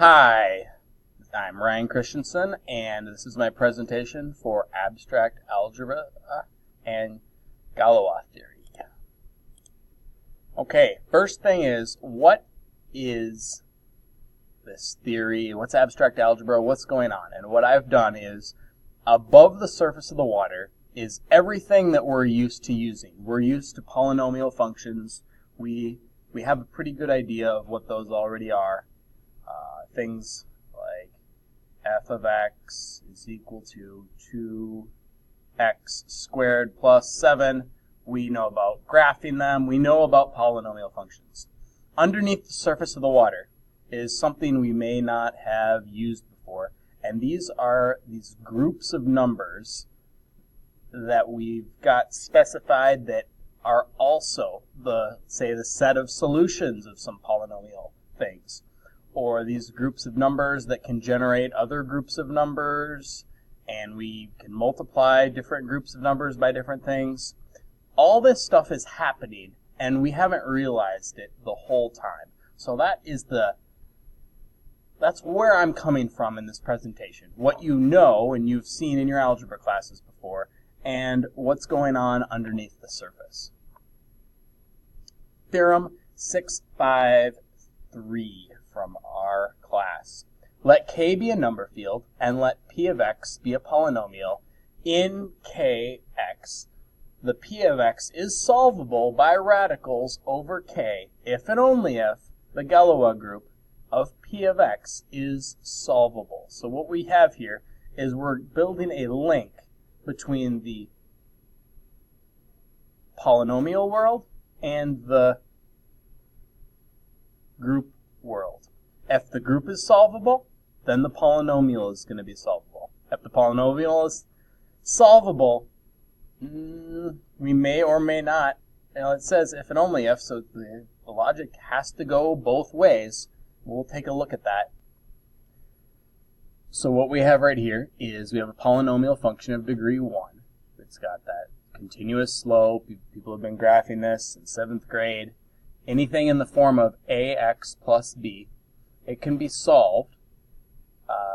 Hi, I'm Ryan Christensen, and this is my presentation for abstract algebra and Galois theory. Okay, first thing is, what is this theory? What's abstract algebra? What's going on? And what I've done is, above the surface of the water is everything that we're used to using. We're used to polynomial functions. We have a pretty good idea of what those already are. Things like f of x is equal to 2x squared plus 7. We know about graphing them. We know about polynomial functions. Underneath the surface of the water is something we may not have used before, and these are these groups of numbers that we've got specified that are also the set of solutions of some polynomial things, or these groups of numbers that can generate other groups of numbers, and we can multiply different groups of numbers by different things. All this stuff is happening, and we haven't realized it the whole time. So that's where I'm coming from in this presentation. What you know and you've seen in your algebra classes before, and what's going on underneath the surface. Theorem 653 from our class. Let K be a number field, and let P of X be a polynomial in Kx. The P of X is solvable by radicals over K if and only if the Galois group of P of X is solvable. So what we have here is we're building a link between the polynomial world and the group world. If the group is solvable, then the polynomial is going to be solvable. If the polynomial is solvable, we may or may not. It says if and only if, so the logic has to go both ways. We'll take a look at that. So what we have right here is we have a polynomial function of degree 1. It's got that continuous slope. People have been graphing this in 7th grade. Anything in the form of ax plus b, it can be solved.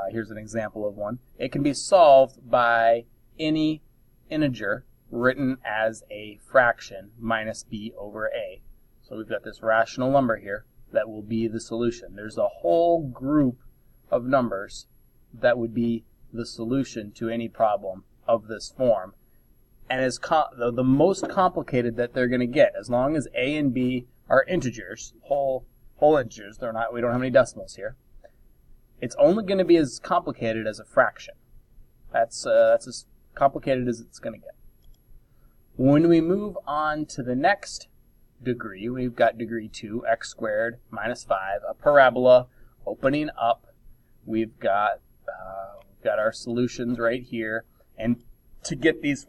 Here's an example of one. It can be solved by any integer written as a fraction minus b over a. So we've got this rational number here that will be the solution. There's a whole group of numbers that would be the solution to any problem of this form. And as the most complicated that they're going to get, as long as a and b are integers, whole integers, we don't have any decimals here, it's only going to be as complicated as a fraction. That's as complicated as it's going to get. When we move on to the next degree, we've got degree 2, x squared minus 5, a parabola opening up. We've got our solutions right here, and to get these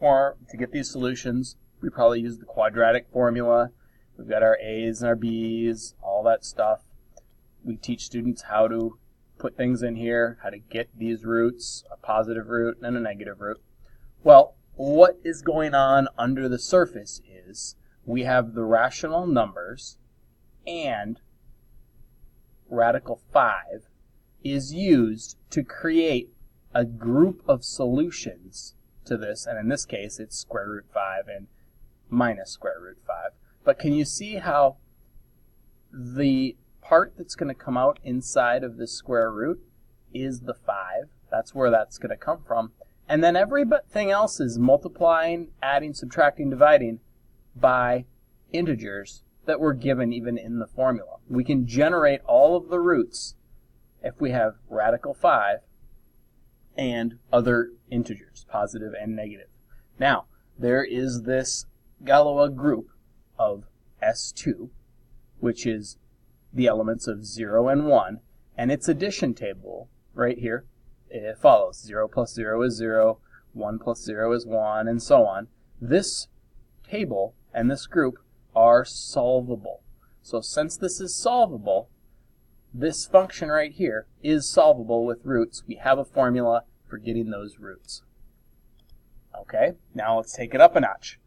solutions, we probably use the quadratic formula. We've got our a's and our b's, all that stuff. We teach students how to put things in here, how to get these roots, a positive root and a negative root. Well, what is going on under the surface is we have the rational numbers, and radical 5 is used to create a group of solutions to this, and in this case it's square root 5 and minus square root 5. But can you see how the part that's going to come out inside of this square root is the 5? That's where that's going to come from. And then everything else is multiplying, adding, subtracting, dividing by integers that were given even in the formula. We can generate all of the roots if we have radical 5 and other integers, positive and negative. Now, there is this Galois group of S2, which is the elements of 0 and 1, and its addition table right here, it follows. 0 plus 0 is 0, 1 plus 0 is 1, and so on. This table and this group are solvable. So since this is solvable, this function right here is solvable with roots. We have a formula for getting those roots. Okay, now let's take it up a notch.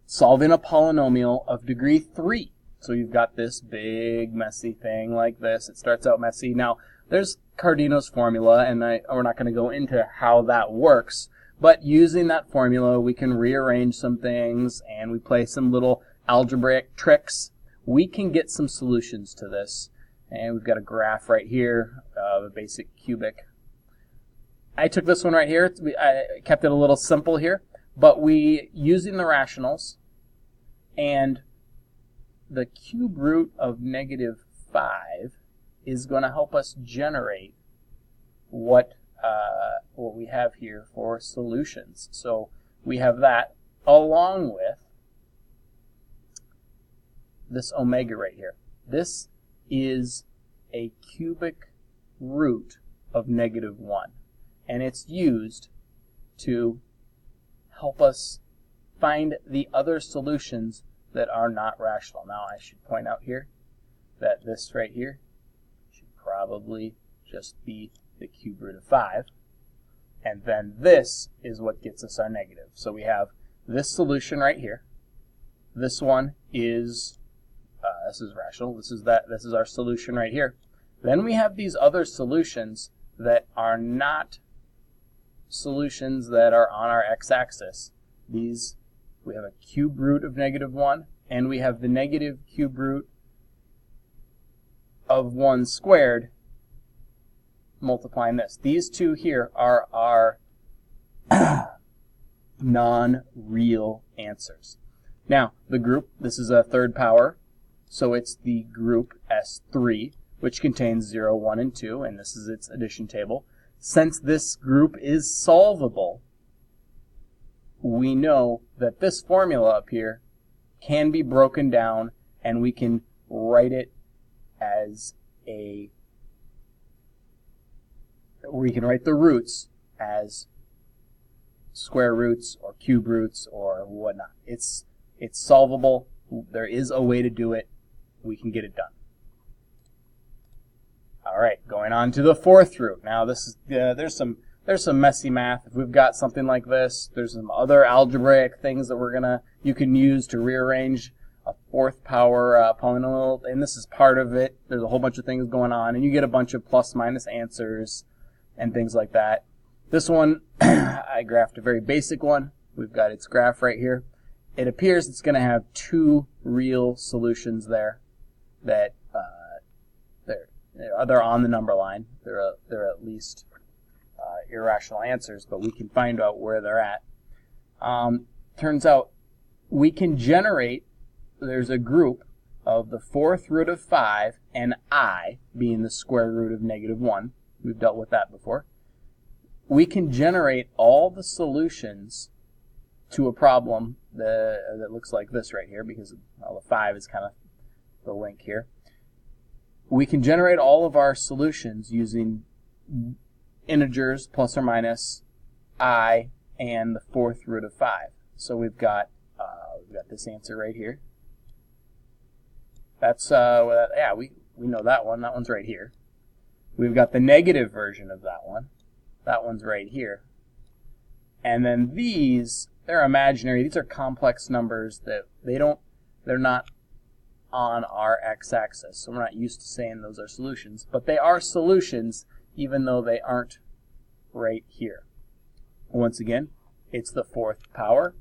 Solving a polynomial of degree 3. So you've got this big messy thing like this. It starts out messy. Now, there's Cardino's formula, and we're not going to go into how that works, but using that formula, we can rearrange some things, and we play some little algebraic tricks. We can get some solutions to this, and we've got a graph right here of a basic cubic. I took this one right here. I kept it a little simple here, but using the rationals, and the cube root of -5 is going to help us generate what we have here for solutions. So we have that along with this omega right here. This is a cubic root of -1, and it's used to help us find the other solutions that are not rational. Now, I should point out here that this right here should probably just be the cube root of 5. And then this is what gets us our negative. So we have this solution right here. This one is, this is rational. This is our solution right here. Then we have these other solutions that are not solutions that are on our x-axis. These, we have a cube root of -1, and we have the negative cube root of 1 squared multiplying this. These two here are our non-real answers. Now, the group, this is a third power, so it's the group S3, which contains 0, 1, and 2, and this is its addition table. Since this group is solvable, we know that this formula up here can be broken down, and we can write it as we can write the roots as square roots or cube roots or whatnot. It's solvable. There is a way to do it. We can get it done. All right, going on to the fourth root. Now this is there's some messy math. If we've got something like this, there's some other algebraic things that you can use to rearrange a fourth power polynomial, and this is part of it. There's a whole bunch of things going on, and you get a bunch of plus minus answers and things like that. This one, I graphed a very basic one. We've got its graph right here. It appears it's going to have two real solutions there that they're on the number line. They're at least irrational answers, but we can find out where they're at. Turns out we can generate, there's a group of the fourth root of 5 and I being the square root of -1. We've dealt with that before. We can generate all the solutions to a problem that looks like this right here, because the 5 is kind of the link here. We can generate all of our solutions using integers plus or minus I and the fourth root of 5. So we've got this answer right here. That's we know that one. That one's right here. We've got the negative version of that one. That one's right here. And then these, they're imaginary. These are complex numbers that they're not on our x-axis. So we're not used to saying those are solutions, but they are solutions even though they aren't right here. Once again, it's the fourth power.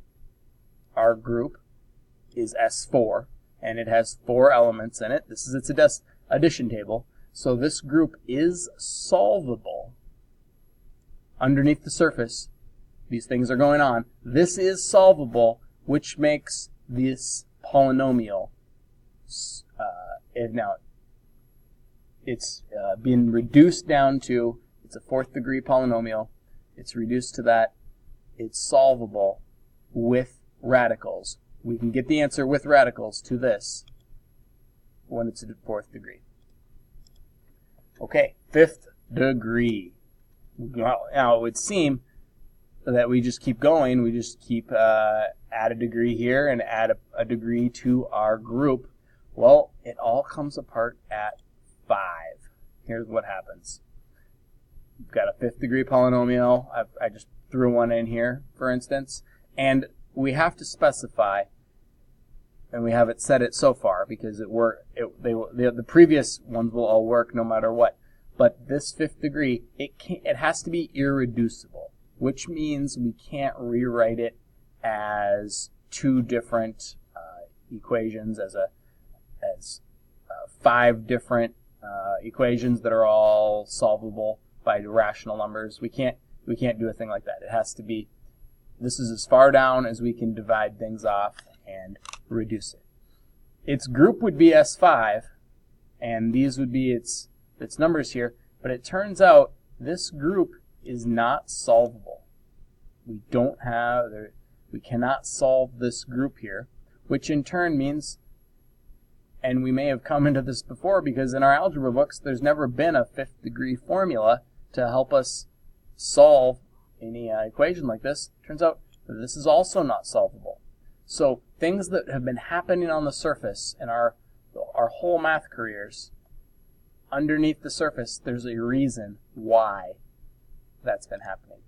Our group is S4, and it has 4 elements in it. This is its addition table. So this group is solvable. Underneath the surface, these things are going on. This is solvable, which makes this polynomial, now it's been reduced down to, it's a 4th degree polynomial. It's reduced to that. It's solvable with radicals. We can get the answer with radicals to this when it's at 4th degree. Okay, 5th degree. Now, it would seem that we just keep going. We just keep add a degree here and add a degree to our group. Well, it all comes apart at 5. Here's what happens. We've got a 5th degree polynomial. I just threw one in here, for instance. And we have to specify and we haven't said it so far because the previous ones will all work no matter what. But this fifth degree, it has to be irreducible, which means we can't rewrite it as two different equations, as 5 different equations that are all solvable by rational numbers. We can't do a thing like that. It has to be, this is as far down as we can divide things off and reduce it. Its group would be S5, and these would be its numbers here, but it turns out this group is not solvable. We cannot solve this group here, which in turn means, and we may have come into this before because in our algebra books there's never been a 5th degree formula to help us solve any equation like this. Turns out that this is also not solvable. So things that have been happening on the surface in our whole math careers, underneath the surface, there's a reason why that's been happening.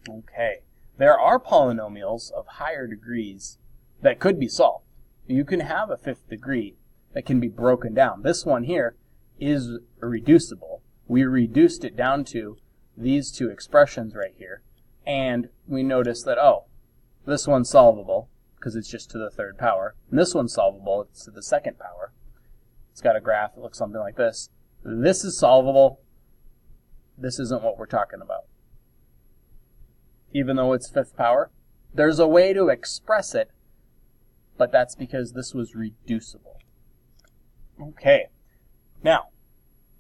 Okay, there are polynomials of higher degrees that could be solved. You can have a 5th degree that can be broken down. This one here is reducible. We reduced it down to these two expressions right here, and we notice that, oh, this one's solvable because it's just to the 3rd power, and this one's solvable, it's to the 2nd power. It's got a graph that looks something like this. This is solvable. This isn't what we're talking about. Even though it's 5th power, there's a way to express it, but that's because this was reducible. Okay, now,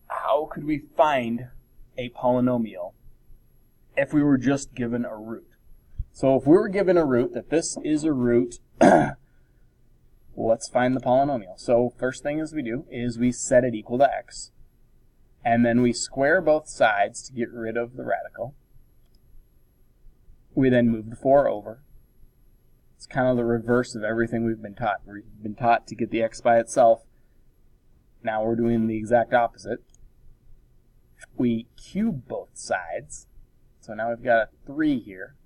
how could we find a polynomial if we were just given a root? So if we were given a root, that this is a root, let's find the polynomial. So first thing we do is we set it equal to x, and then we square both sides to get rid of the radical. We then move the 4 over. It's kind of the reverse of everything we've been taught. We've been taught to get the x by itself. Now we're doing the exact opposite. We cube both sides. So now we've got a 3 here.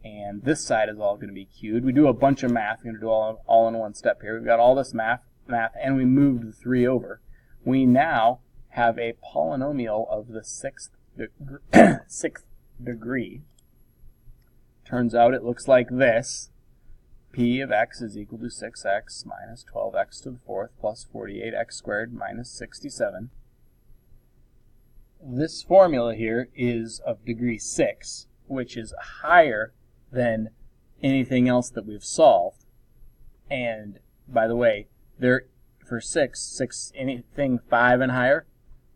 And this side is all going to be cubed. We do a bunch of math. We're going to do all in one step here. We've got all this math, and we moved the 3 over. We now have a polynomial of the 6th degree. Turns out it looks like this. P of x is equal to 6x minus 12x to the 4th plus 48x squared minus 67. This formula here is of degree 6, which is higher than anything else that we've solved. And by the way, for 6, anything 5 and higher,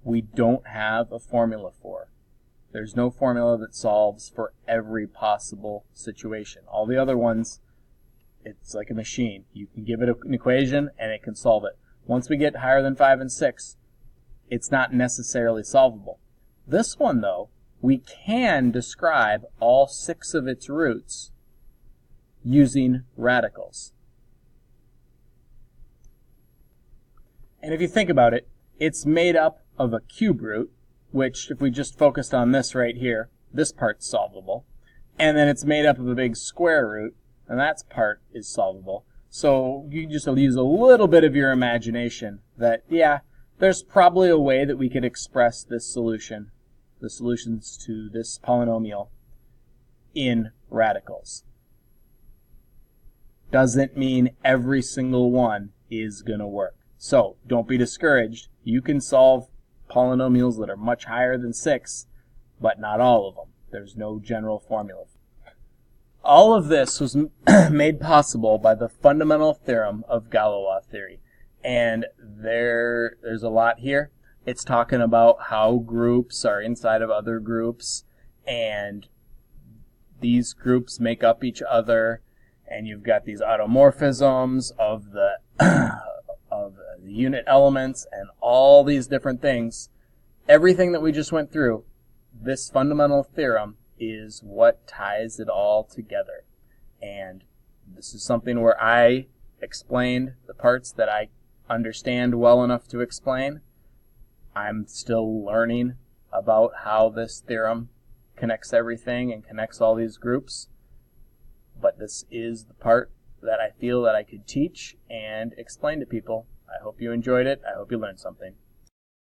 we don't have a formula for. There's no formula that solves for every possible situation. All the other ones, it's like a machine. You can give it an equation and it can solve it. Once we get higher than 5 and 6, it's not necessarily solvable. This one, though, we can describe all 6 of its roots using radicals. And if you think about it, it's made up of a cube root, which if we just focused on this right here, this part's solvable. And then it's made up of a big square root, and that part is solvable. So you just use a little bit of your imagination that, yeah, there's probably a way that we could express this solution, the solutions to this polynomial, in radicals. Doesn't mean every single one is going to work. So don't be discouraged. You can solve polynomials that are much higher than 6, but not all of them. There's no general formula. All of this was made possible by the fundamental theorem of Galois theory. And there's a lot here. It's talking about how groups are inside of other groups, and these groups make up each other, and you've got these automorphisms of the unit elements and all these different things. Everything that we just went through, this fundamental theorem is what ties it all together. And this is something where I explained the parts that I understand well enough to explain. I'm still learning about how this theorem connects everything and connects all these groups. But this is the part that I feel that I could teach and explain to people. I hope you enjoyed it. I hope you learned something.